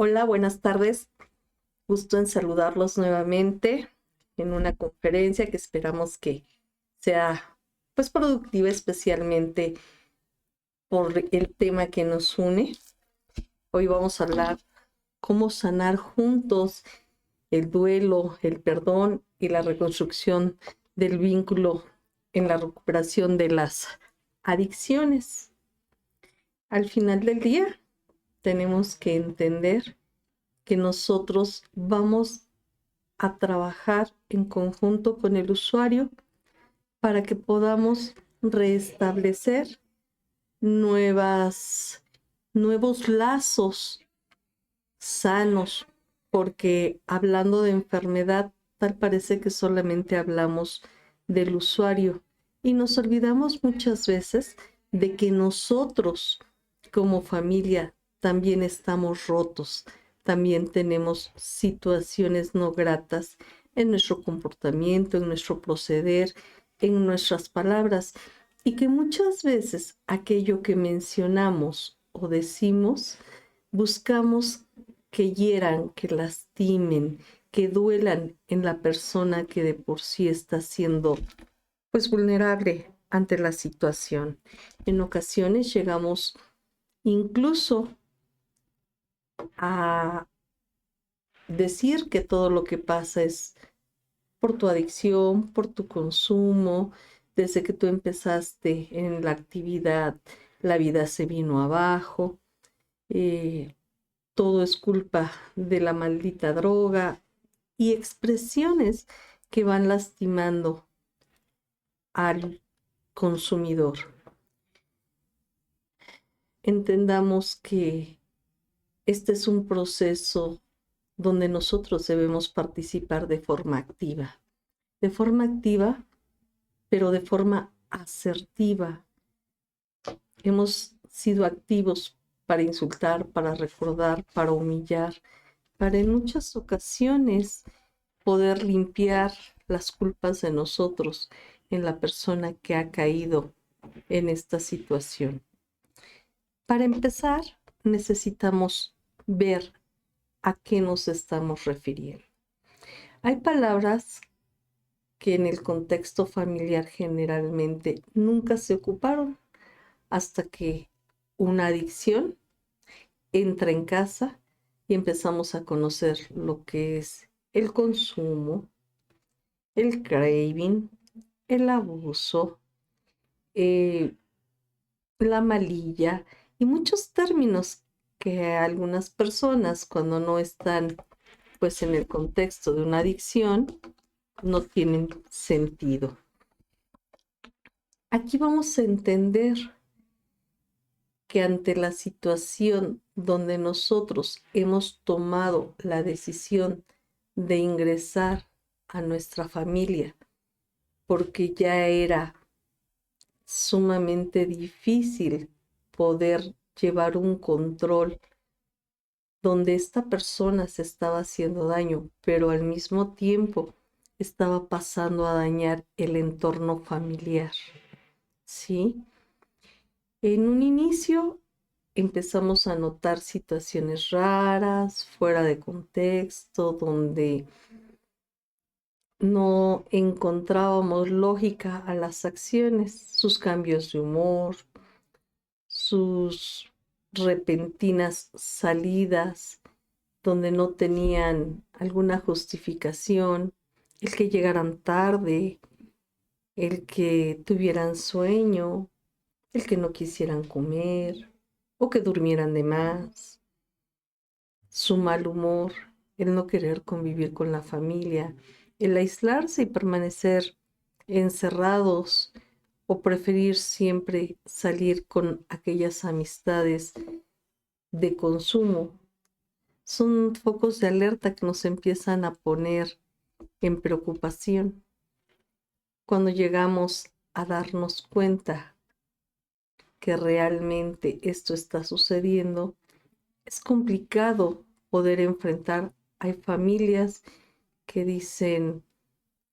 Hola, buenas tardes. Gusto en saludarlos nuevamente en una conferencia que esperamos que sea pues productiva, especialmente por el tema que nos une. Hoy vamos a hablar cómo sanar juntos el duelo, el perdón y la reconstrucción del vínculo en la recuperación de las adicciones. Al final del día, tenemos que entender que nosotros vamos a trabajar en conjunto con el usuario para que podamos restablecer nuevos lazos sanos, porque hablando de enfermedad, tal parece que solamente hablamos del usuario y nos olvidamos muchas veces de que nosotros como familia también estamos rotos, también tenemos situaciones no gratas en nuestro comportamiento, en nuestro proceder, en nuestras palabras, y que muchas veces aquello que mencionamos o decimos, buscamos que hieran, que lastimen, que duelan en la persona que de por sí está siendo pues vulnerable ante la situación. En ocasiones llegamos incluso a decir que todo lo que pasa es por tu adicción, por tu consumo. Desde que tú empezaste en la actividad, la vida se vino abajo. Todo es culpa de la maldita droga y expresiones que van lastimando al consumidor. Entendamos que este es un proceso donde nosotros debemos participar de forma activa, pero de forma asertiva. Hemos sido activos para insultar, para recordar, para humillar, para en muchas ocasiones poder limpiar las culpas de nosotros en la persona que ha caído en esta situación. Para empezar, necesitamos ver a qué nos estamos refiriendo. Hay palabras que en el contexto familiar generalmente nunca se ocuparon hasta que una adicción entra en casa y empezamos a conocer lo que es el consumo, el craving, el abuso, eh, la malilla y muchos términos que algunas personas cuando no están pues en el contexto de una adicción no tienen sentido. Aquí vamos a entender que ante la situación donde nosotros hemos tomado la decisión de ingresar a nuestra familia porque ya era sumamente difícil poder llevar un control donde esta persona se estaba haciendo daño, pero al mismo tiempo estaba pasando a dañar el entorno familiar, ¿sí? En un inicio empezamos a notar situaciones raras, fuera de contexto, donde no encontrábamos lógica a las acciones, sus cambios de humor, sus repentinas salidas donde no tenían alguna justificación, el que llegaran tarde, el que tuvieran sueño, el que no quisieran comer o que durmieran de más, su mal humor, el no querer convivir con la familia, el aislarse y permanecer encerrados o preferir siempre salir con aquellas amistades de consumo. Son focos de alerta que nos empiezan a poner en preocupación. Cuando llegamos a darnos cuenta que realmente esto está sucediendo, es complicado poder enfrentar. Hay familias que dicen,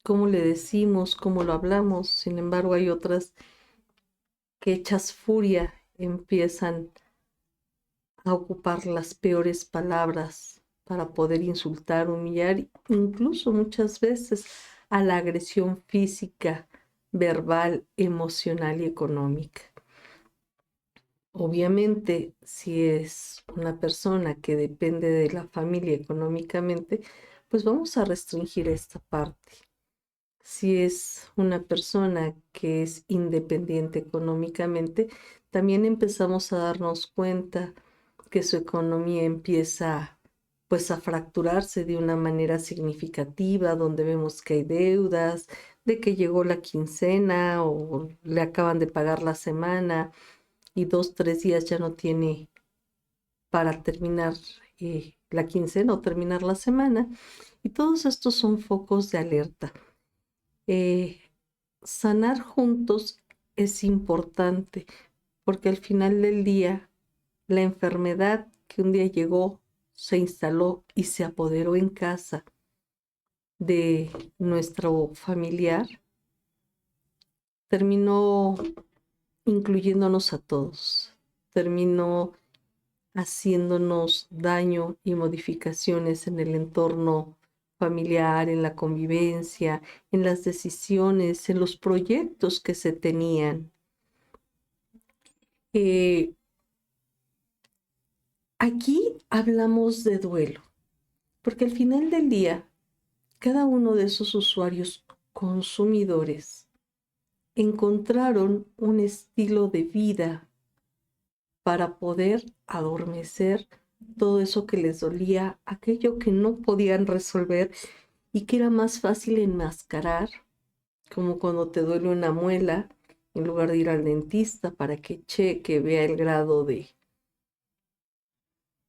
¿cómo le decimos? ¿Cómo lo hablamos? Sin embargo, hay otras que hechas furia empiezan a ocupar las peores palabras para poder insultar, humillar, incluso muchas veces a la agresión física, verbal, emocional y económica. Obviamente, si es una persona que depende de la familia económicamente, pues vamos a restringir esta parte. Si es una persona que es independiente económicamente, también empezamos a darnos cuenta que su economía empieza pues a fracturarse de una manera significativa, donde vemos que hay deudas, de que llegó la quincena o le acaban de pagar la semana y 2, 3 días ya no tiene para terminar la quincena o terminar la semana. Y todos estos son focos de alerta. Sanar juntos es importante porque al final del día la enfermedad que un día llegó, se instaló y se apoderó en casa de nuestro familiar, terminó incluyéndonos a todos, terminó haciéndonos daño y modificaciones en el entorno familiar, en la convivencia, en las decisiones, en los proyectos que se tenían. Aquí hablamos de duelo, porque al final del día, cada uno de esos usuarios consumidores encontraron un estilo de vida para poder adormecer todo eso que les dolía, aquello que no podían resolver y que era más fácil enmascarar, como cuando te duele una muela, en lugar de ir al dentista para que cheque, vea el grado de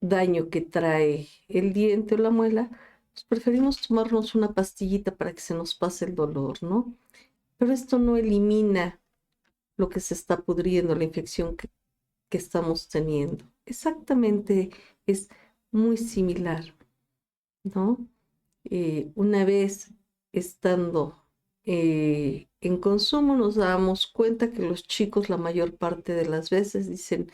daño que trae el diente o la muela, pues preferimos tomarnos una pastillita para que se nos pase el dolor, ¿no? Pero esto no elimina lo que se está pudriendo, la infección que estamos teniendo. Exactamente, es muy similar, ¿no? Una vez estando en consumo nos damos cuenta que los chicos la mayor parte de las veces dicen,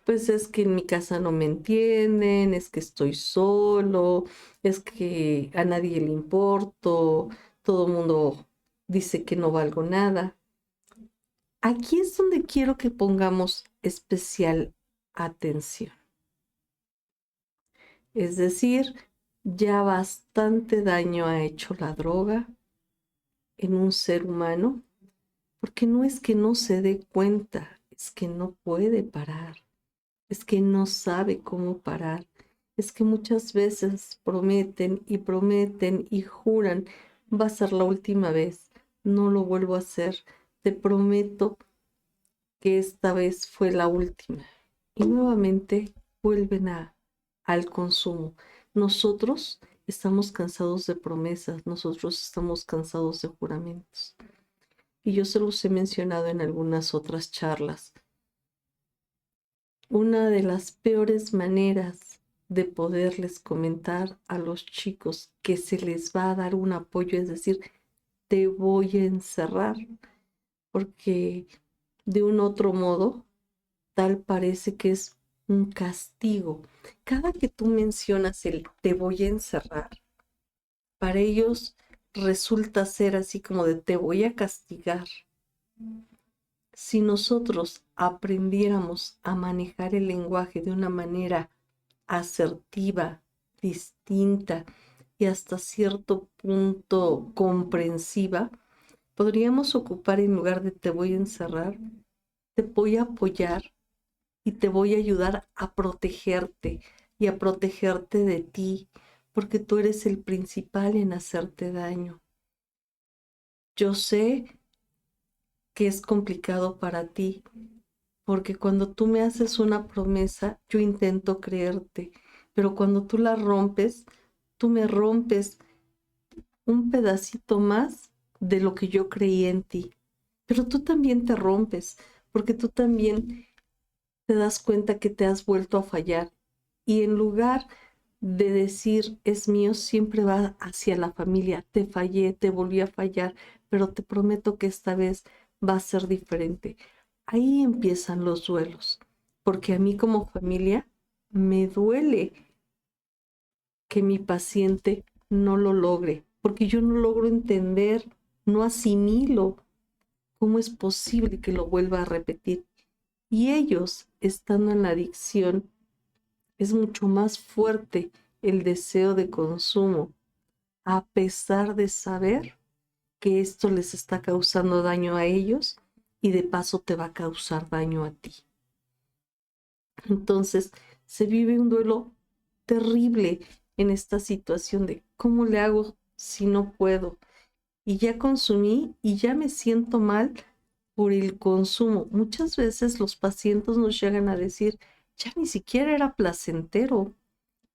pues es que en mi casa no me entienden, es que estoy solo, es que a nadie le importo, todo el mundo dice que no valgo nada. Aquí es donde quiero que pongamos especial atención. Es decir, ya bastante daño ha hecho la droga en un ser humano, porque no es que no se dé cuenta, es que no puede parar, es que no sabe cómo parar, es que muchas veces prometen y juran, va a ser la última vez, no lo vuelvo a hacer, te prometo que esta vez fue la última. Y nuevamente vuelven al consumo. Nosotros estamos cansados de promesas, nosotros estamos cansados de juramentos. Y yo se los he mencionado en algunas otras charlas. Una de las peores maneras de poderles comentar a los chicos que se les va a dar un apoyo es decir, te voy a encerrar, porque de un otro modo, tal parece que es un castigo. Cada que tú mencionas el te voy a encerrar, para ellos resulta ser así como de te voy a castigar. Si nosotros aprendiéramos a manejar el lenguaje de una manera asertiva, distinta y hasta cierto punto comprensiva, podríamos ocupar en lugar de te voy a encerrar, te voy a apoyar y te voy a ayudar a protegerte y a protegerte de ti, porque tú eres el principal en hacerte daño. Yo sé que es complicado para ti, porque cuando tú me haces una promesa, yo intento creerte, pero cuando tú la rompes, tú me rompes un pedacito más de lo que yo creí en ti. Pero tú también te rompes, porque tú también te das cuenta que te has vuelto a fallar. Y en lugar de decir es mío, siempre va hacia la familia. Te fallé, te volví a fallar, pero te prometo que esta vez va a ser diferente. Ahí empiezan los duelos, porque a mí como familia me duele que mi paciente no lo logre, porque yo no logro entender, no asimilo cómo es posible que lo vuelva a repetir. Y ellos, estando en la adicción, es mucho más fuerte el deseo de consumo, a pesar de saber que esto les está causando daño a ellos y de paso te va a causar daño a ti. Entonces, se vive un duelo terrible en esta situación de cómo le hago si no puedo. Y ya consumí y ya me siento mal por el consumo. Muchas veces los pacientes nos llegan a decir, ya ni siquiera era placentero,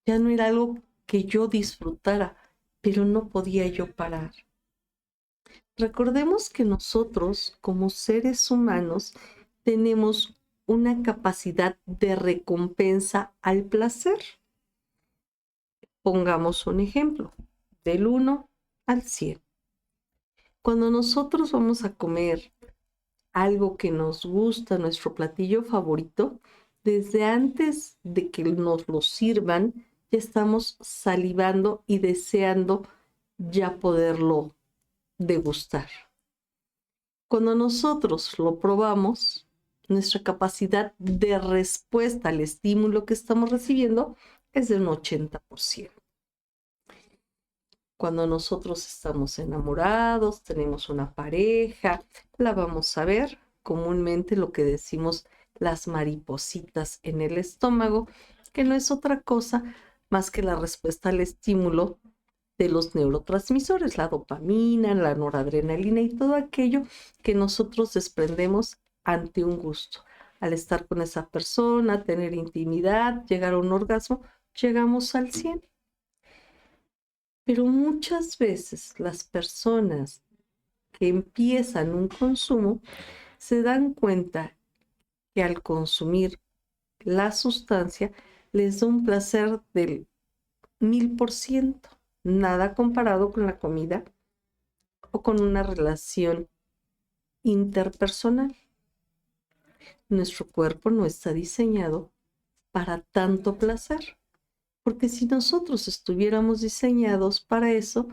ya no era algo que yo disfrutara, pero no podía yo parar. Recordemos que nosotros, como seres humanos, tenemos una capacidad de recompensa al placer. Pongamos un ejemplo, del 1 al 100. Cuando nosotros vamos a comer algo que nos gusta, nuestro platillo favorito, desde antes de que nos lo sirvan, ya estamos salivando y deseando ya poderlo degustar. Cuando nosotros lo probamos, nuestra capacidad de respuesta al estímulo que estamos recibiendo es de un 80%. Cuando nosotros estamos enamorados, tenemos una pareja, la vamos a ver comúnmente lo que decimos las maripositas en el estómago, que no es otra cosa más que la respuesta al estímulo de los neurotransmisores, la dopamina, la noradrenalina y todo aquello que nosotros desprendemos ante un gusto. Al estar con esa persona, tener intimidad, llegar a un orgasmo, llegamos al 100. Pero muchas veces las personas que empiezan un consumo se dan cuenta que al consumir la sustancia les da un placer del 1000%, nada comparado con la comida o con una relación interpersonal. Nuestro cuerpo no está diseñado para tanto placer, porque si nosotros estuviéramos diseñados para eso,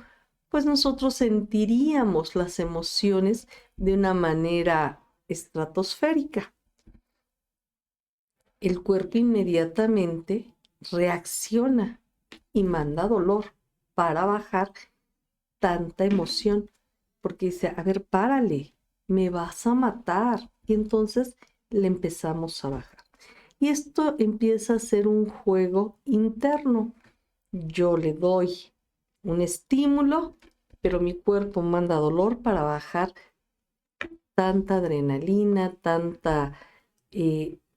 pues nosotros sentiríamos las emociones de una manera estratosférica. El cuerpo inmediatamente reacciona y manda dolor para bajar tanta emoción, porque dice, a ver, párale, me vas a matar. Y entonces le empezamos a bajar. Y esto empieza a ser un juego interno. Yo le doy un estímulo, pero mi cuerpo manda dolor para bajar tanta adrenalina,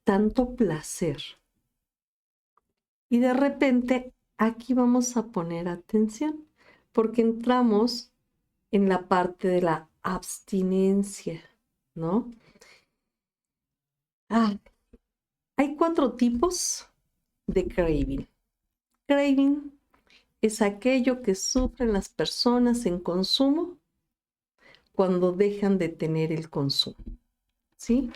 tanto placer. Y de repente aquí vamos a poner atención, porque entramos en la parte de la abstinencia, ¿no? Hay 4 tipos de craving. Craving es aquello que sufren las personas en consumo cuando dejan de tener el consumo, ¿sí?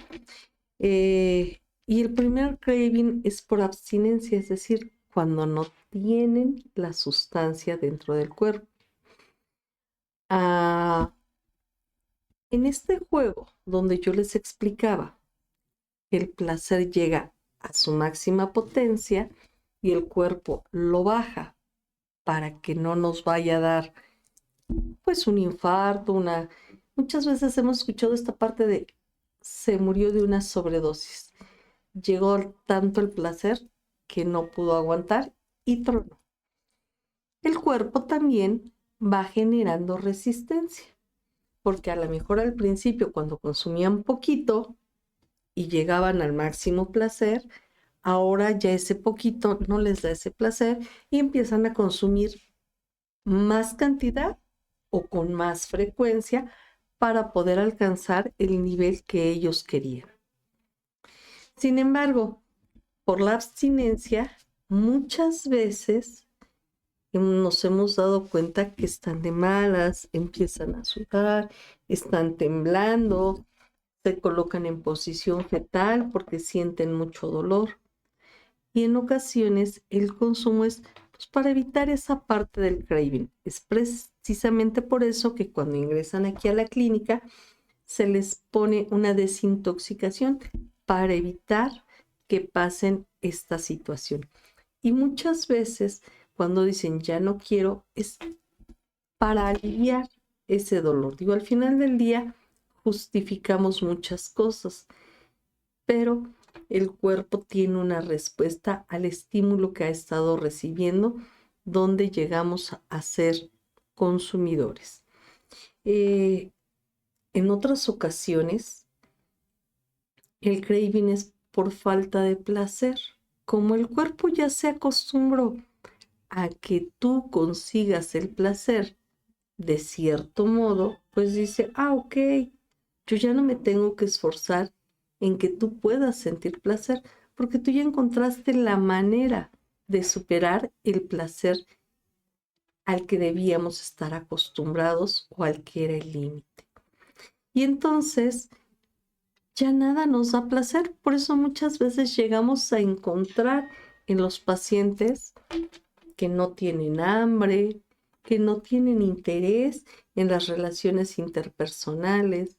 Y el primer craving es por abstinencia, es decir, cuando no tienen la sustancia dentro del cuerpo. En este juego donde yo les explicaba que el placer llega a su máxima potencia y el cuerpo lo baja para que no nos vaya a dar pues un infarto, muchas veces hemos escuchado esta parte de se murió de una sobredosis. Llegó tanto el placer que no pudo aguantar y tronó. El cuerpo también va generando resistencia, porque a lo mejor al principio cuando consumían poquito y llegaban al máximo placer, ahora ya ese poquito no les da ese placer y empiezan a consumir más cantidad o con más frecuencia para poder alcanzar el nivel que ellos querían. Sin embargo, por la abstinencia, muchas veces nos hemos dado cuenta que están de malas, empiezan a sudar, están temblando, se colocan en posición fetal porque sienten mucho dolor. Y en ocasiones el consumo es pues, para evitar esa parte del craving. Es precisamente por eso que cuando ingresan aquí a la clínica se les pone una desintoxicación para evitar que pasen esta situación. Y muchas veces cuando dicen ya no quiero, es para aliviar ese dolor. Digo, al final del día justificamos muchas cosas, pero el cuerpo tiene una respuesta al estímulo que ha estado recibiendo, donde llegamos a ser consumidores. En otras ocasiones, el craving es por falta de placer. Como el cuerpo ya se acostumbró a que tú consigas el placer de cierto modo, pues dice, ok, yo ya no me tengo que esforzar en que tú puedas sentir placer, porque tú ya encontraste la manera de superar el placer al que debíamos estar acostumbrados o al que era el límite. Y entonces ya nada nos da placer. Por eso muchas veces llegamos a encontrar en los pacientes que no tienen hambre, que no tienen interés en las relaciones interpersonales,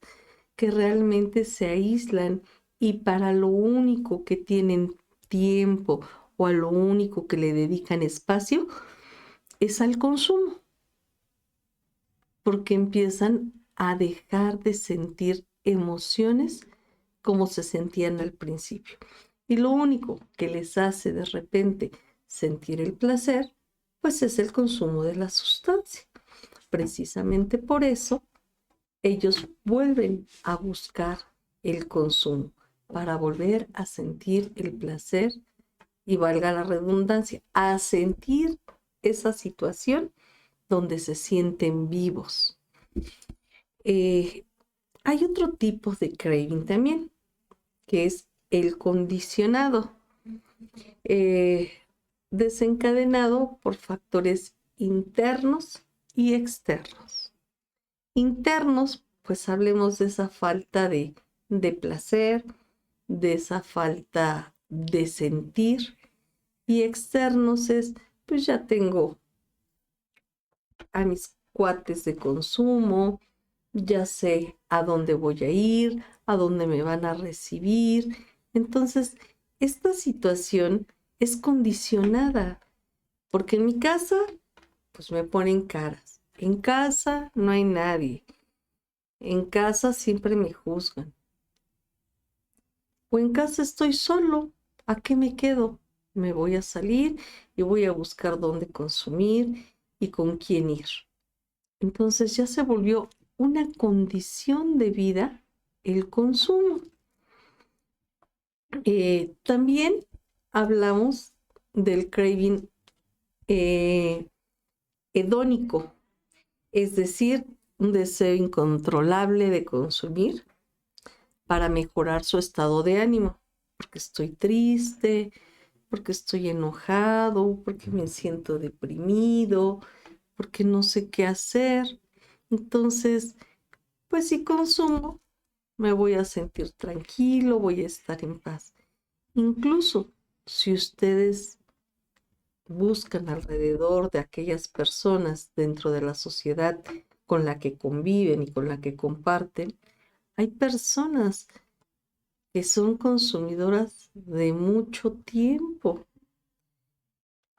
que realmente se aíslan y para lo único que tienen tiempo o a lo único que le dedican espacio es al consumo, porque empiezan a dejar de sentir emociones como se sentían al principio. Y lo único que les hace de repente sentir el placer, pues es el consumo de la sustancia. Precisamente por eso, ellos vuelven a buscar el consumo para volver a sentir el placer y, valga la redundancia, a sentir esa situación donde se sienten vivos. Hay otro tipo de craving también, que es el condicionado, desencadenado por factores internos y externos. Internos, pues hablemos de esa falta de placer, de esa falta de sentir, y externos es, pues ya tengo a mis cuates de consumo, ya sé a dónde voy a ir, a dónde me van a recibir. Entonces, esta situación es condicionada, porque en mi casa, pues me ponen caras. En casa no hay nadie. En casa siempre me juzgan. O en casa estoy solo. ¿A qué me quedo? Me voy a salir y voy a buscar dónde consumir y con quién ir. Entonces ya se volvió una condición de vida el consumo. También hablamos del craving hedónico, es decir, un deseo incontrolable de consumir para mejorar su estado de ánimo, porque estoy triste, porque estoy enojado, porque me siento deprimido, porque no sé qué hacer. Entonces, pues si consumo, me voy a sentir tranquilo, voy a estar en paz. Incluso si ustedes buscan alrededor de aquellas personas dentro de la sociedad con la que conviven y con la que comparten, hay personas que son consumidoras de mucho tiempo.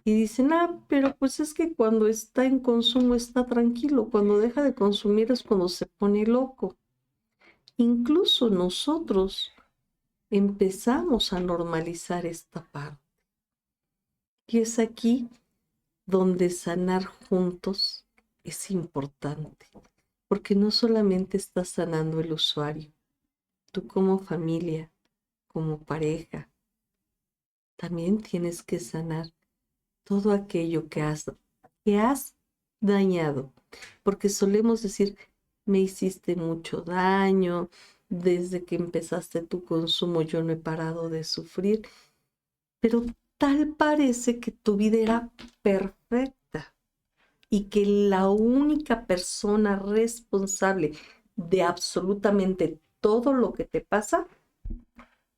Y dicen, pero pues es que cuando está en consumo está tranquilo, cuando deja de consumir es cuando se pone loco. Incluso nosotros empezamos a normalizar esta parte. Y es aquí donde sanar juntos es importante, porque no solamente está sanando el usuario, tú como familia, como pareja, también tienes que sanar todo aquello que has dañado, porque solemos decir, me hiciste mucho daño, desde que empezaste tu consumo yo no he parado de sufrir, pero tal parece que tu vida era perfecta y que la única persona responsable de absolutamente todo lo que te pasa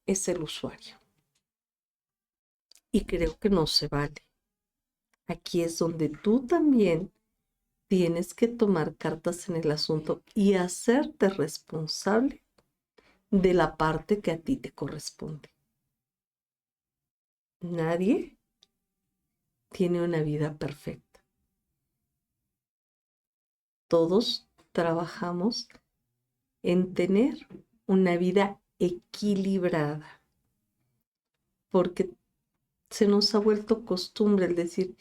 es el usuario. Y creo que no se vale. Aquí es donde tú también tienes que tomar cartas en el asunto y hacerte responsable de la parte que a ti te corresponde. Nadie tiene una vida perfecta. Todos trabajamos en tener una vida equilibrada, porque se nos ha vuelto costumbre el decir,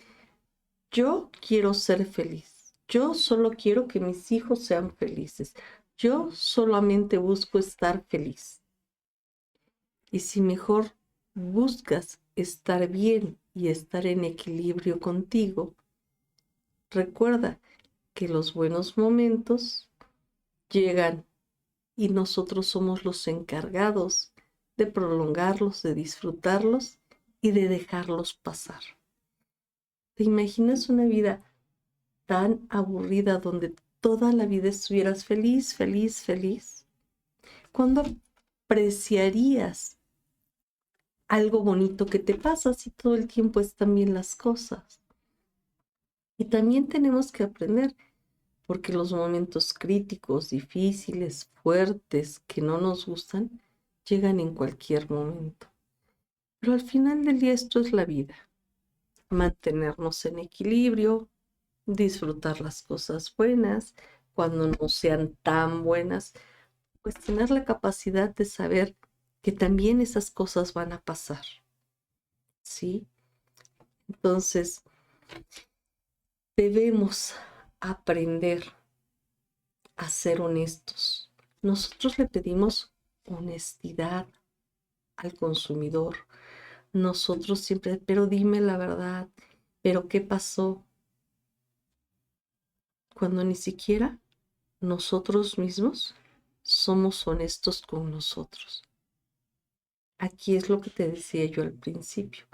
yo quiero ser feliz, yo solo quiero que mis hijos sean felices, yo solamente busco estar feliz. Y si mejor buscas estar bien y estar en equilibrio contigo, recuerda que los buenos momentos llegan y nosotros somos los encargados de prolongarlos, de disfrutarlos y de dejarlos pasar. ¿Te imaginas una vida tan aburrida donde toda la vida estuvieras feliz, feliz, feliz? ¿Cuándo apreciarías algo bonito que te pasa si todo el tiempo están bien las cosas? Y también tenemos que aprender, porque los momentos críticos, difíciles, fuertes, que no nos gustan, llegan en cualquier momento. Pero al final del día esto es la vida. Mantenernos en equilibrio, disfrutar las cosas buenas, cuando no sean tan buenas, pues tener la capacidad de saber que también esas cosas van a pasar, ¿sí? Entonces, debemos aprender a ser honestos. Nosotros le pedimos honestidad al consumidor. Nosotros siempre, pero dime la verdad, pero ¿qué pasó? Cuando ni siquiera nosotros mismos somos honestos con nosotros. Aquí es lo que te decía yo al principio.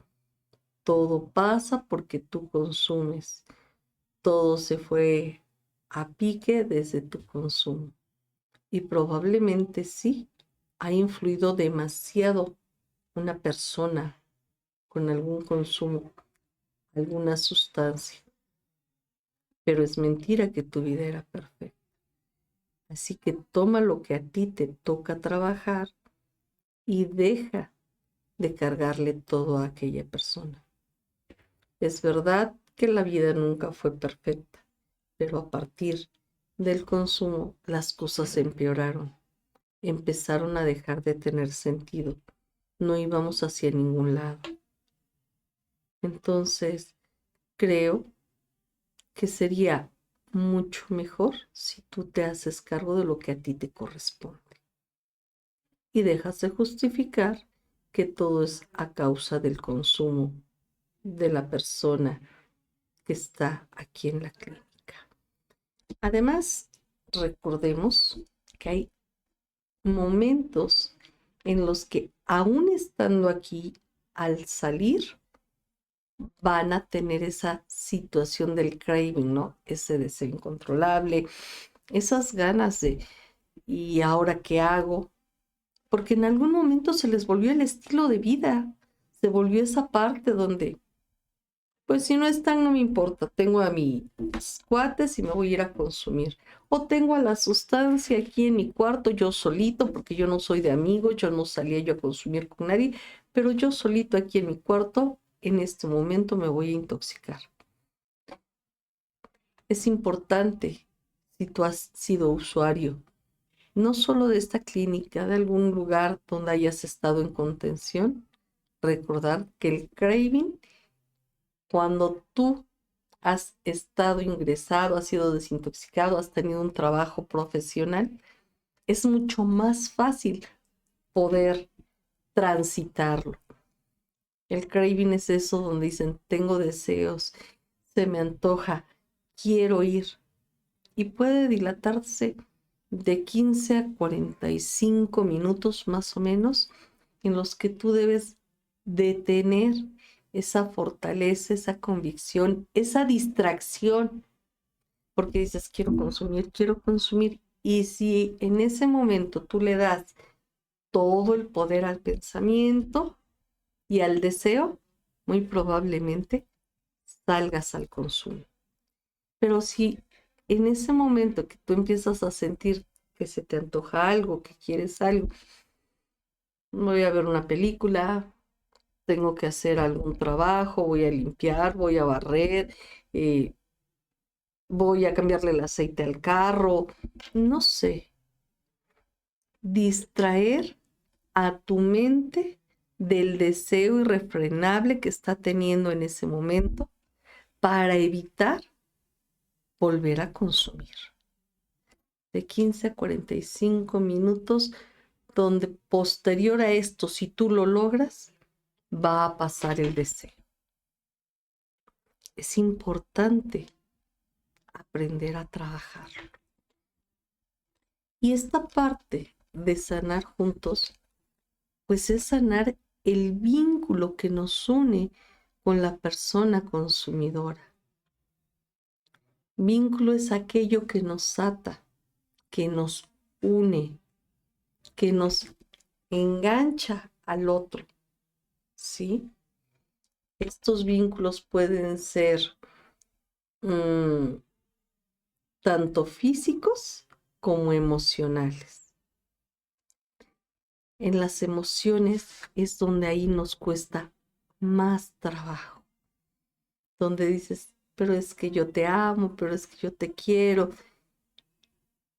Todo pasa porque tú consumes. Todo se fue a pique desde tu consumo. Y probablemente sí, ha influido demasiado una persona con algún consumo, alguna sustancia. Pero es mentira que tu vida era perfecta. Así que toma lo que a ti te toca trabajar y deja de cargarle todo a aquella persona. Es verdad que la vida nunca fue perfecta, pero a partir del consumo las cosas empeoraron, empezaron a dejar de tener sentido, no íbamos hacia ningún lado. Entonces, creo que sería mucho mejor si tú te haces cargo de lo que a ti te corresponde y dejas de justificar que todo es a causa del consumo de la persona que está aquí en la clínica. Además, recordemos que hay momentos en los que aún estando aquí, al salir, van a tener esa situación del craving, ¿no? Ese deseo incontrolable, esas ganas de, ¿y ahora qué hago? Porque en algún momento se les volvió el estilo de vida, se volvió esa parte donde, pues si no están, no me importa, tengo a mis cuates y me voy a ir a consumir. O tengo a la sustancia aquí en mi cuarto, yo solito, porque yo no soy de amigos, yo no salía yo a consumir con nadie, pero yo solito aquí en mi cuarto, en este momento me voy a intoxicar. Es importante, si tú has sido usuario, no solo de esta clínica, de algún lugar donde hayas estado en contención, recordar que el craving, cuando tú has estado ingresado, has sido desintoxicado, has tenido un trabajo profesional, es mucho más fácil poder transitarlo. El craving es eso donde dicen, tengo deseos, se me antoja, quiero ir. Y puede dilatarse de 15 a 45 minutos más o menos, en los que tú debes de tener esa fortaleza, esa convicción, esa distracción, porque dices, quiero consumir, y si en ese momento tú le das todo el poder al pensamiento y al deseo, muy probablemente salgas al consumo. Pero si en ese momento que tú empiezas a sentir que se te antoja algo, que quieres algo, voy a ver una película, tengo que hacer algún trabajo, voy a limpiar, voy a barrer, eh, voy a cambiarle el aceite al carro, no sé, distraer a tu mente del deseo irrefrenable que está teniendo en ese momento para evitar volver a consumir. De 15 a 45 minutos, donde posterior a esto, si tú lo logras, va a pasar el deseo. Es importante aprender a trabajar. Y esta parte de sanar juntos, pues es sanar el vínculo que nos une con la persona consumidora. Vínculo es aquello que nos ata, que nos une, que nos engancha al otro, ¿sí? Estos vínculos pueden ser tanto físicos como emocionales. En las emociones es donde ahí nos cuesta más trabajo, donde dices, pero es que yo te amo, pero es que yo te quiero.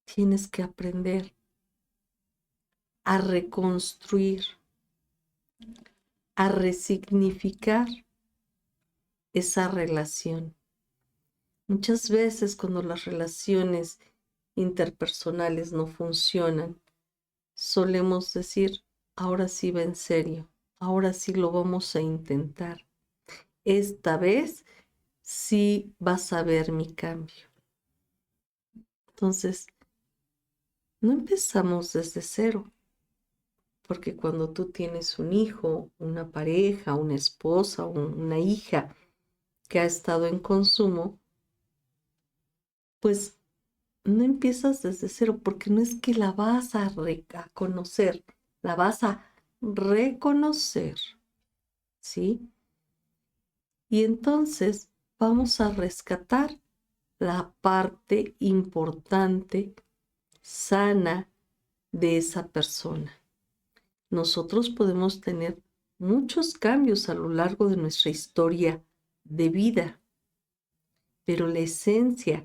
Tienes que aprender a reconstruir, a resignificar esa relación. Muchas veces cuando las relaciones interpersonales no funcionan, solemos decir, ahora sí va en serio, ahora sí lo vamos a intentar. Esta vez sí vas a ver mi cambio. Entonces, no empezamos desde cero, porque cuando tú tienes un hijo, una pareja, una esposa, una hija que ha estado en consumo, pues no empiezas desde cero, porque no es que la vas a conocer, la vas a reconocer, ¿sí? Y entonces vamos a rescatar la parte importante, sana de esa persona. Nosotros podemos tener muchos cambios a lo largo de nuestra historia de vida, pero la esencia,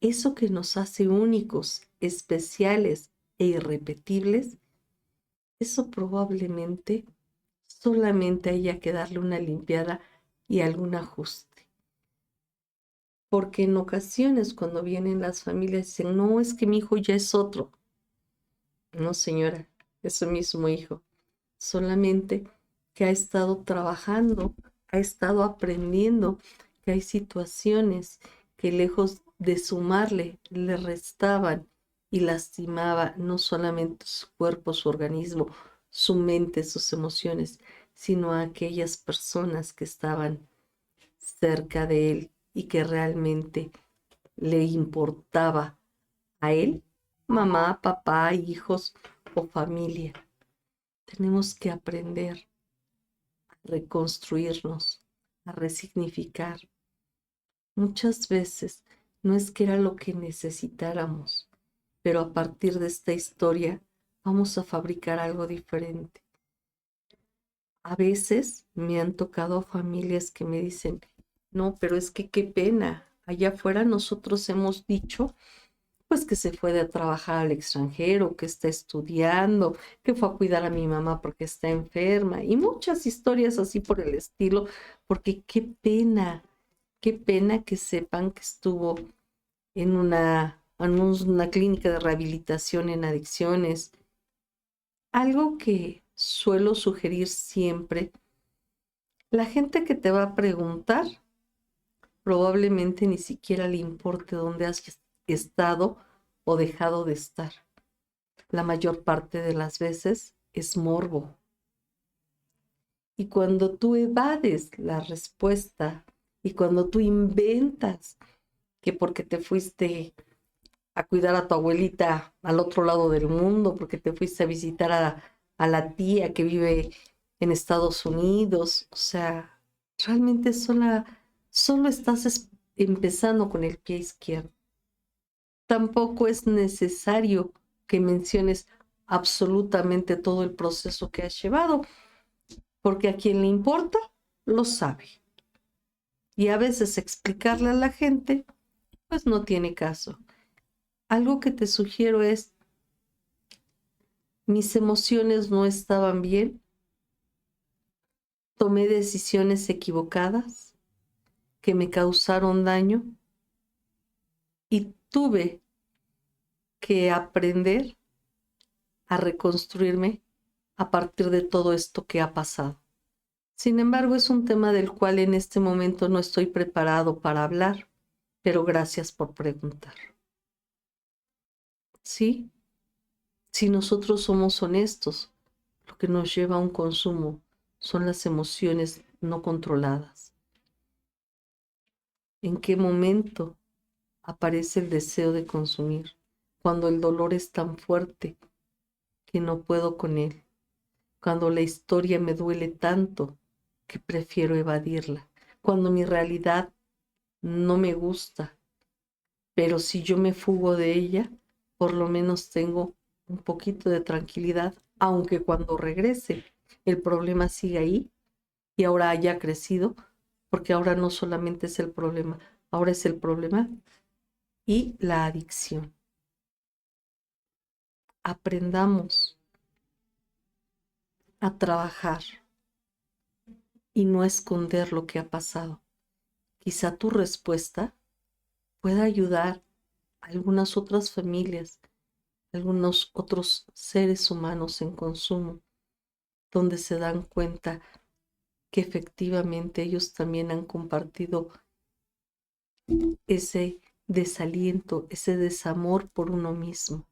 eso que nos hace únicos, especiales e irrepetibles, eso probablemente solamente haya que darle una limpiada y algún ajuste. Porque en ocasiones cuando vienen las familias dicen, no, es que mi hijo ya es otro. No, señora, es su mismo hijo. Solamente que ha estado trabajando, ha estado aprendiendo que hay situaciones que lejos de sumarle, le restaban y lastimaba no solamente su cuerpo, su organismo, su mente, sus emociones, sino a aquellas personas que estaban cerca de él y que realmente le importaba a él, mamá, papá, hijos o familia. Tenemos que aprender a reconstruirnos, a resignificar. Muchas veces no es que era lo que necesitáramos, pero a partir de esta historia vamos a fabricar algo diferente. A veces me han tocado familias que me dicen, no, pero es que qué pena, allá afuera nosotros hemos dicho pues que se fue a trabajar al extranjero, que está estudiando, que fue a cuidar a mi mamá porque está enferma y muchas historias así por el estilo, porque qué pena que sepan que estuvo en una clínica de rehabilitación en adicciones. Algo que suelo sugerir siempre, la gente que te va a preguntar probablemente ni siquiera le importe dónde has estado o dejado de estar. La mayor parte de las veces es morbo. Y cuando tú evades la respuesta y cuando tú inventas que porque te fuiste a cuidar a tu abuelita al otro lado del mundo, porque te fuiste a visitar a la tía que vive en Estados Unidos, o sea, realmente solo estás empezando con el pie izquierdo. Tampoco es necesario que menciones absolutamente todo el proceso que has llevado, porque a quien le importa, lo sabe. Y a veces explicarle a la gente, pues no tiene caso. Algo que te sugiero es, mis emociones no estaban bien, tomé decisiones equivocadas que me causaron daño y tuve que aprender a reconstruirme a partir de todo esto que ha pasado. Sin embargo, es un tema del cual en este momento no estoy preparado para hablar, pero gracias por preguntar. ¿Sí? Si nosotros somos honestos, lo que nos lleva a un consumo son las emociones no controladas. ¿En qué momento aparece el deseo de consumir? Cuando el dolor es tan fuerte que no puedo con él. Cuando la historia me duele tanto que prefiero evadirla. Cuando mi realidad no me gusta, pero si yo me fugo de ella, por lo menos tengo un poquito de tranquilidad, aunque cuando regrese el problema sigue ahí y ahora haya crecido, porque ahora no solamente es el problema, ahora es el problema y la adicción. Aprendamos a trabajar y no esconder lo que ha pasado. Quizá tu respuesta pueda ayudar a algunas otras familias, a algunos otros seres humanos en consumo, donde se dan cuenta que efectivamente ellos también han compartido ese desaliento, ese desamor por uno mismo.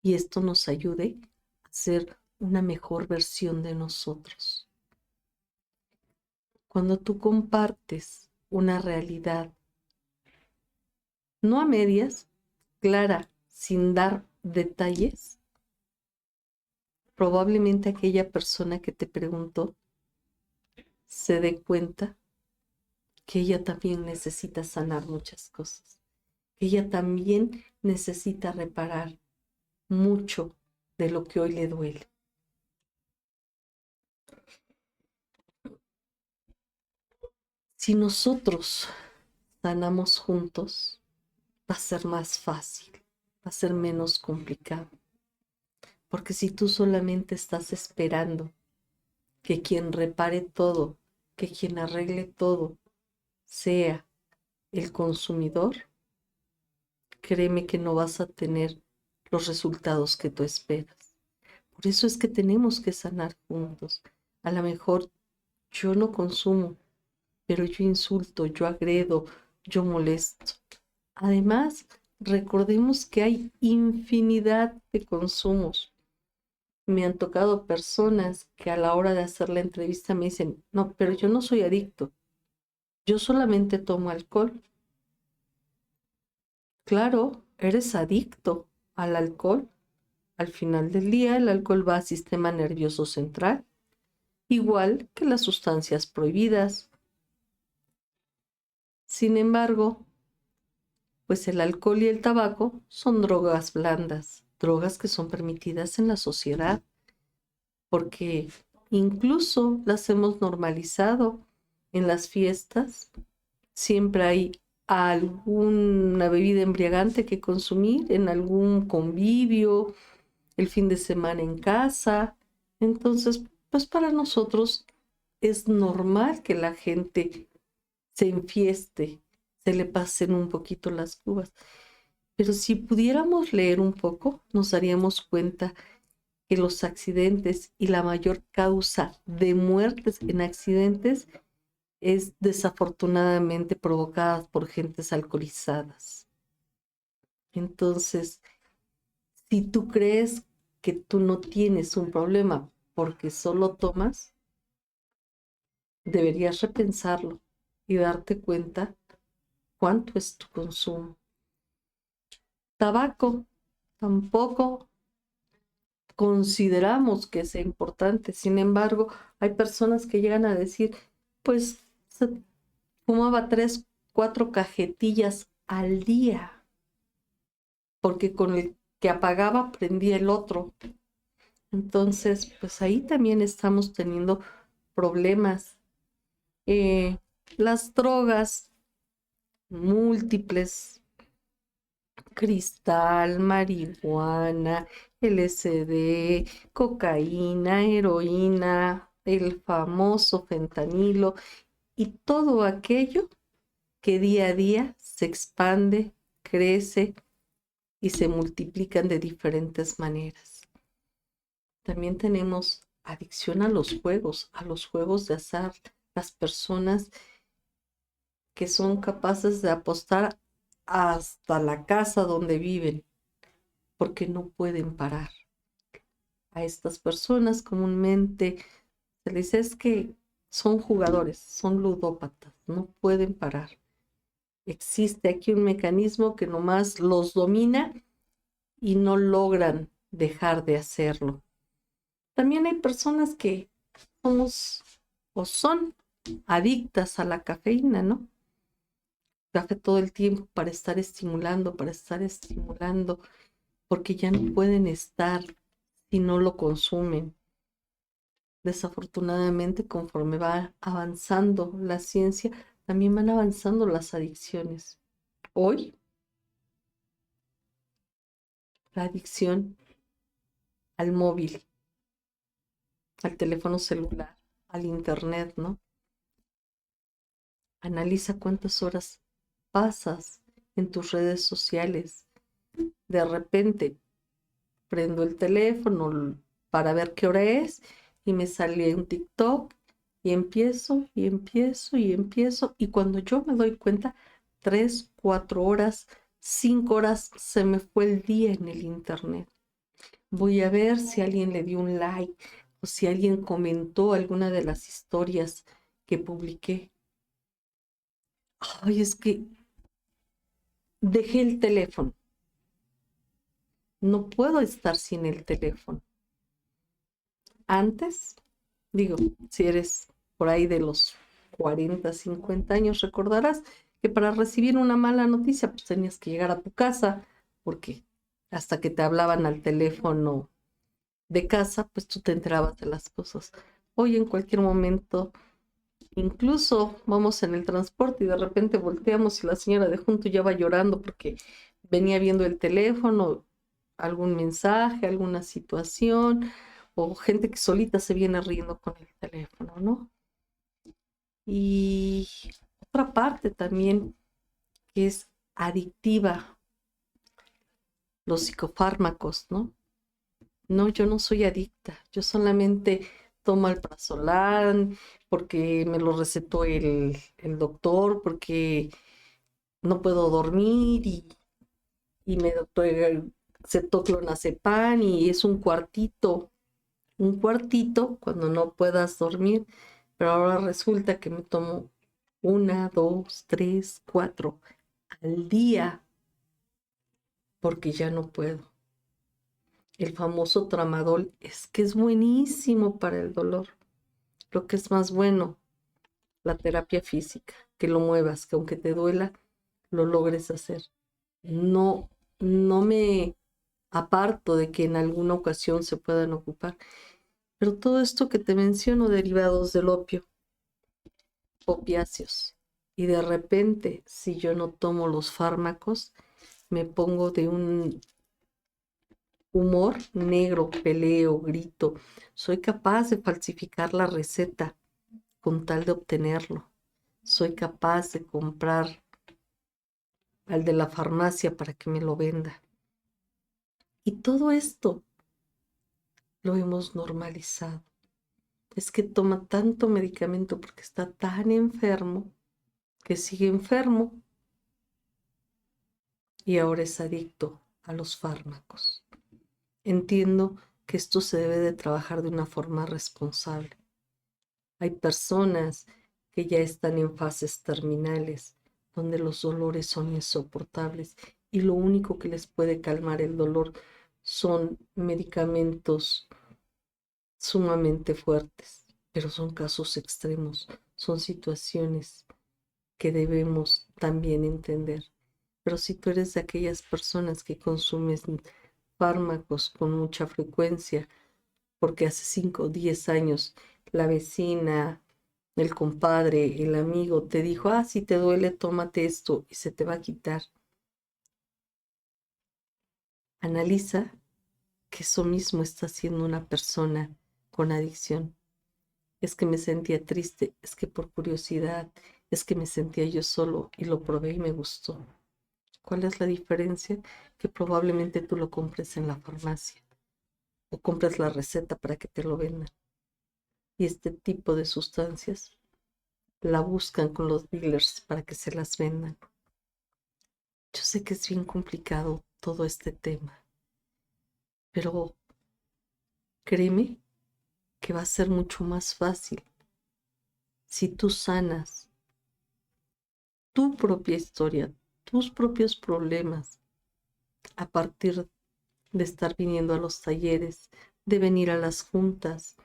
Y esto nos ayude a ser una mejor versión de nosotros. Cuando tú compartes una realidad, no a medias, clara, sin dar detalles, probablemente aquella persona que te preguntó se dé cuenta que ella también necesita sanar muchas cosas, que ella también necesita reparar mucho de lo que hoy le duele. Si nosotros sanamos juntos, va a ser más fácil, va a ser menos complicado. Porque si tú solamente estás esperando que quien repare todo, que quien arregle todo, sea el consumidor, créeme que no vas a tener los resultados que tú esperas. Por eso es que tenemos que sanar juntos. A lo mejor yo no consumo, pero yo insulto, yo agredo, yo molesto. Además, recordemos que hay infinidad de consumos. Me han tocado personas que a la hora de hacer la entrevista me dicen, no, pero yo no soy adicto, yo solamente tomo alcohol. Claro, eres adicto al alcohol. Al final del día, el alcohol va al sistema nervioso central, igual que las sustancias prohibidas. Sin embargo, pues el alcohol y el tabaco son drogas blandas, drogas que son permitidas en la sociedad, porque incluso las hemos normalizado en las fiestas. Siempre hay alguna bebida embriagante que consumir en algún convivio, el fin de semana en casa. Entonces, pues para nosotros es normal que la gente se enfieste, se le pasen un poquito las cubas. Pero si pudiéramos leer un poco, nos daríamos cuenta que los accidentes y la mayor causa de muertes en accidentes es desafortunadamente provocadas por gentes alcoholizadas. Entonces, si tú crees que tú no tienes un problema porque solo tomas, deberías repensarlo y darte cuenta cuánto es tu consumo. Tabaco, tampoco consideramos que sea importante. Sin embargo, hay personas que llegan a decir, pues fumaba 3, 4 cajetillas al día, porque con el que apagaba prendía el otro. Entonces, pues ahí también estamos teniendo problemas. Las drogas múltiples, cristal, marihuana, LSD, cocaína, heroína, el famoso fentanilo y todo aquello que día a día se expande, crece y se multiplican de diferentes maneras. También tenemos adicción a los juegos de azar, las personas que son capaces de apostar hasta la casa donde viven, porque no pueden parar. A estas personas comúnmente se les dice es que son jugadores, son ludópatas, no pueden parar. Existe aquí un mecanismo que nomás los domina y no logran dejar de hacerlo. También hay personas que somos o son adictas a la cafeína, ¿no? Café todo el tiempo para estar estimulando, porque ya no pueden estar si no lo consumen. Desafortunadamente, conforme va avanzando la ciencia, también van avanzando las adicciones. Hoy, la adicción al móvil, al teléfono celular, al internet, ¿no? Analiza cuántas horas pasas en tus redes sociales. De repente prendo el teléfono para ver qué hora es y me sale un TikTok y empiezo y cuando yo me doy cuenta, 3, 4 horas, 5 horas se me fue el día en el internet. Voy a ver si alguien le dio un like o si alguien comentó alguna de las historias que publiqué. Ay, es que dejé el teléfono. No puedo estar sin el teléfono. Antes, digo, si eres por ahí de los 40, 50 años, recordarás que para recibir una mala noticia, pues tenías que llegar a tu casa, porque hasta que te hablaban al teléfono de casa, pues tú te enterabas de las cosas. Hoy en cualquier momento, incluso vamos en el transporte y de repente volteamos y la señora de junto ya va llorando porque venía viendo el teléfono, algún mensaje, alguna situación, o gente que solita se viene riendo con el teléfono, ¿no? Y otra parte también que es adictiva, los psicofármacos, ¿no? No, yo no soy adicta, yo solamente tomo alprazolam porque me lo recetó el doctor, porque no puedo dormir y me recetó clonazepam y es un cuartito cuando no puedas dormir, pero ahora resulta que me tomo 1, 2, 3, 4 al día porque ya no puedo. El famoso tramadol es que es buenísimo para el dolor. Lo que es más bueno, la terapia física, que lo muevas, que aunque te duela, lo logres hacer. No, no me aparto de que en alguna ocasión se puedan ocupar. Pero todo esto que te menciono, derivados del opio, opiáceos, y de repente, si yo no tomo los fármacos, me pongo de un humor negro, peleo, grito. Soy capaz de falsificar la receta con tal de obtenerlo. Soy capaz de comprar al de la farmacia para que me lo venda. Y todo esto lo hemos normalizado. Es que toma tanto medicamento porque está tan enfermo que sigue enfermo y ahora es adicto a los fármacos. Entiendo que esto se debe de trabajar de una forma responsable. Hay personas que ya están en fases terminales, donde los dolores son insoportables y lo único que les puede calmar el dolor son medicamentos sumamente fuertes, pero son casos extremos, son situaciones que debemos también entender. Pero si tú eres de aquellas personas que consumen fármacos con mucha frecuencia, porque hace 5 o 10 años la vecina, el compadre, el amigo te dijo, si te duele, tómate esto y se te va a quitar. Analiza que eso mismo está haciendo una persona con adicción. Es que me sentía triste, es que por curiosidad, es que me sentía yo solo y lo probé y me gustó. ¿Cuál es la diferencia? Que probablemente tú lo compres en la farmacia o compres la receta para que te lo vendan. Y este tipo de sustancias la buscan con los dealers para que se las vendan. Yo sé que es bien complicado todo este tema, pero créeme que va a ser mucho más fácil si tú sanas tu propia historia, tus propios problemas, a partir de estar viniendo a los talleres, de venir a las juntas,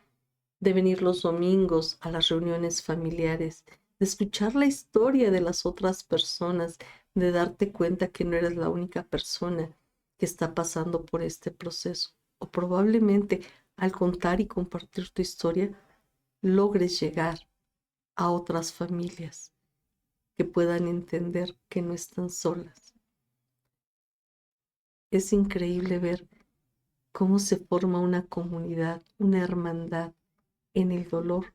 de venir los domingos a las reuniones familiares, de escuchar la historia de las otras personas, de darte cuenta que no eres la única persona que está pasando por este proceso. O probablemente al contar y compartir tu historia, logres llegar a otras familias que puedan entender que no están solas. Es increíble ver cómo se forma una comunidad, una hermandad en el dolor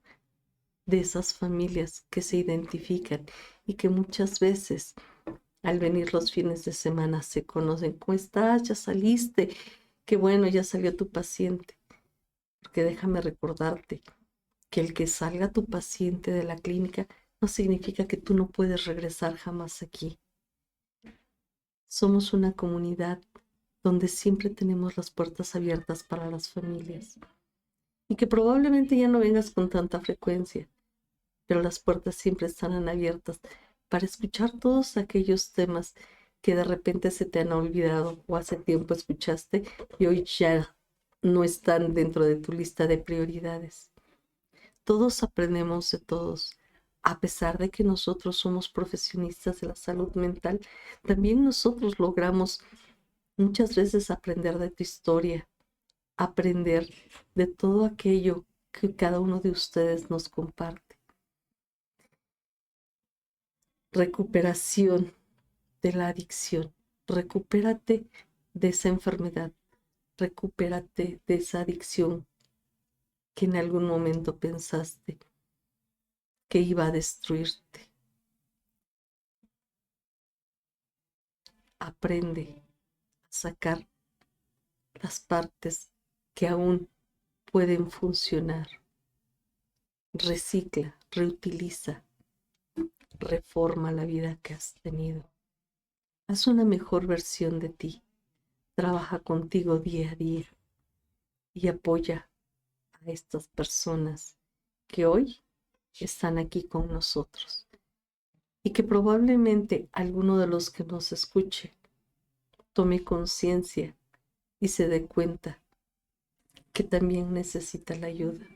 de esas familias que se identifican y que muchas veces al venir los fines de semana se conocen. ¿Cómo estás? ¿Ya saliste? Qué bueno, ya salió tu paciente. Porque déjame recordarte que el que salga tu paciente de la clínica no significa que tú no puedes regresar jamás aquí. Somos una comunidad donde siempre tenemos las puertas abiertas para las familias y que probablemente ya no vengas con tanta frecuencia, pero las puertas siempre estarán abiertas para escuchar todos aquellos temas que de repente se te han olvidado o hace tiempo escuchaste y hoy ya no están dentro de tu lista de prioridades. Todos aprendemos de todos. A pesar de que nosotros somos profesionistas de la salud mental, también nosotros logramos muchas veces aprender de tu historia, aprender de todo aquello que cada uno de ustedes nos comparte. Recuperación de la adicción. Recupérate de esa enfermedad. Recupérate de esa adicción que en algún momento pensaste que iba a destruirte. Aprende a sacar las partes que aún pueden funcionar. Recicla, reutiliza, reforma la vida que has tenido. Haz una mejor versión de ti. Trabaja contigo día a día y apoya a estas personas que hoy están aquí con nosotros y que probablemente alguno de los que nos escuche tome conciencia y se dé cuenta que también necesita la ayuda.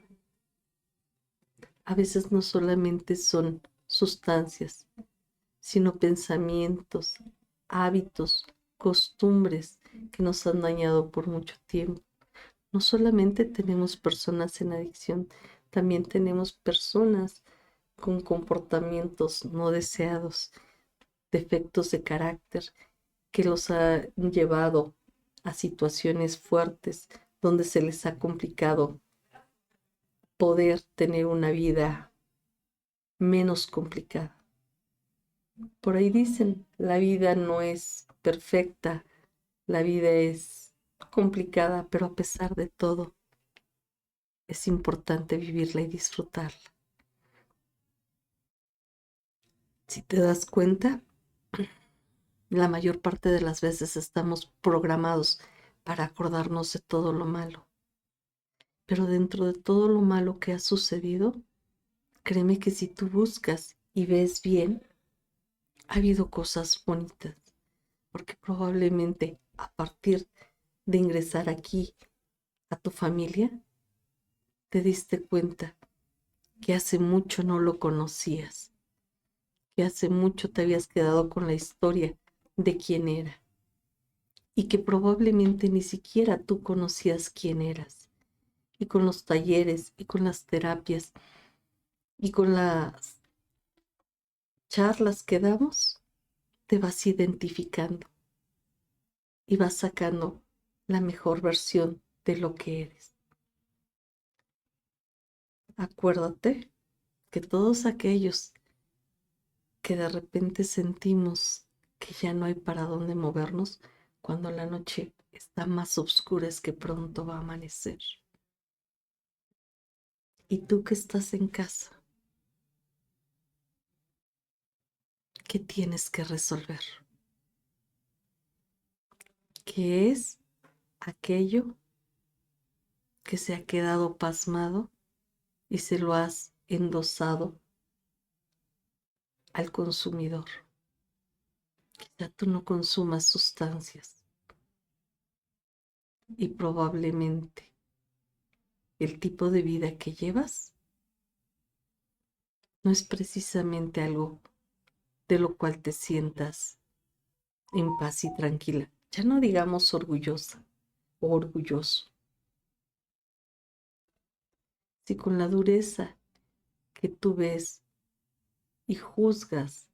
A veces no solamente son sustancias, sino pensamientos, hábitos, costumbres que nos han dañado por mucho tiempo. No solamente tenemos personas en adicción, también tenemos personas con comportamientos no deseados, defectos de carácter que los han llevado a situaciones fuertes donde se les ha complicado poder tener una vida menos complicada. Por ahí dicen, la vida no es perfecta, la vida es complicada, pero a pesar de todo, es importante vivirla y disfrutarla. Si te das cuenta, la mayor parte de las veces estamos programados para acordarnos de todo lo malo. Pero dentro de todo lo malo que ha sucedido, créeme que si tú buscas y ves bien, ha habido cosas bonitas, porque probablemente a partir de ingresar aquí a tu familia, te diste cuenta que hace mucho no lo conocías, que hace mucho te habías quedado con la historia de quién era y que probablemente ni siquiera tú conocías quién eras. Y con los talleres y con las terapias y con las charlas que damos, te vas identificando y vas sacando la mejor versión de lo que eres. Acuérdate que todos aquellos que de repente sentimos que ya no hay para dónde movernos, cuando la noche está más oscura es que pronto va a amanecer. Y tú que estás en casa, ¿qué tienes que resolver? ¿Qué es aquello que se ha quedado pasmado y se lo has endosado al consumidor? Quizá tú no consumas sustancias y probablemente el tipo de vida que llevas no es precisamente algo de lo cual te sientas en paz y tranquila. Ya no digamos orgullosa o orgulloso. Si con la dureza que tú ves y juzgas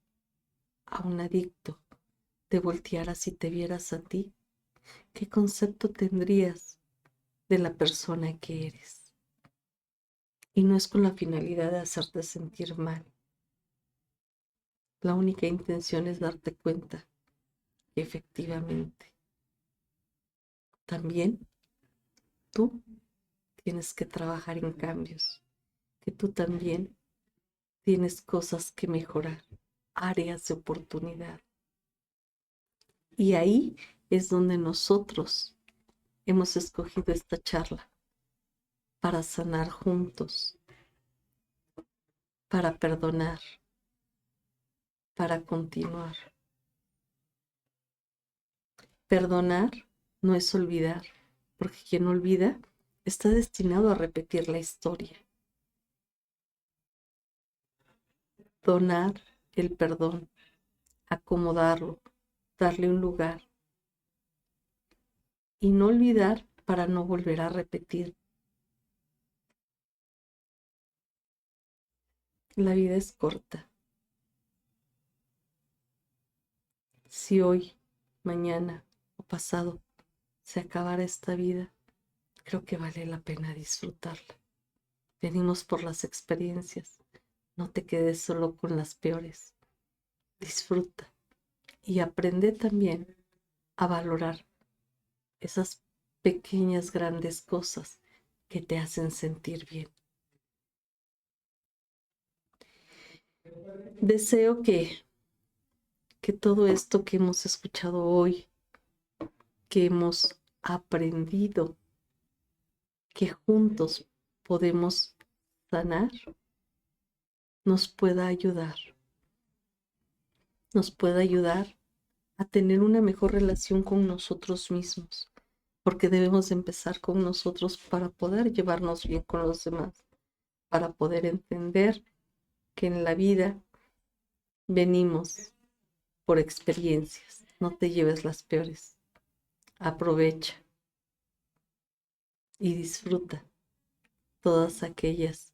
a un adicto te voltearas y te vieras a ti, ¿qué concepto tendrías de la persona que eres? Y no es con la finalidad de hacerte sentir mal. La única intención es darte cuenta que efectivamente también tú tienes que trabajar en cambios, que tú también tienes cosas que mejorar, áreas de oportunidad. Y ahí es donde nosotros hemos escogido esta charla para sanar juntos, para perdonar, para continuar. Perdonar no es olvidar, porque quien olvida está destinado a repetir la historia. Donar el perdón, acomodarlo, darle un lugar y no olvidar para no volver a repetir. La vida es corta. Si hoy, mañana o pasado se acabara esta vida, creo que vale la pena disfrutarla. Venimos por las experiencias. No te quedes solo con las peores. Disfruta y aprende también a valorar esas pequeñas, grandes cosas que te hacen sentir bien. Deseo que todo esto que hemos escuchado hoy, que hemos aprendido, que juntos podemos sanar, nos pueda ayudar a tener una mejor relación con nosotros mismos, porque debemos empezar con nosotros para poder llevarnos bien con los demás, para poder entender que en la vida venimos por experiencias. No te lleves las peores. Aprovecha y disfruta todas aquellas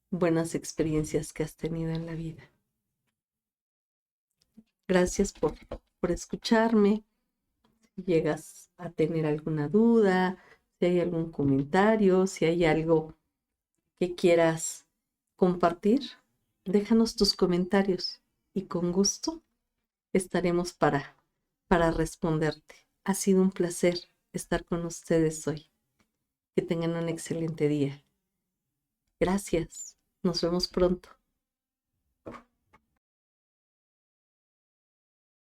buenas experiencias que has tenido en la vida. Gracias por escucharme. Si llegas a tener alguna duda, si hay algún comentario, si hay algo que quieras compartir, déjanos tus comentarios y con gusto estaremos para responderte. Ha sido un placer estar con ustedes hoy. Que tengan un excelente día. Gracias. Nos vemos pronto.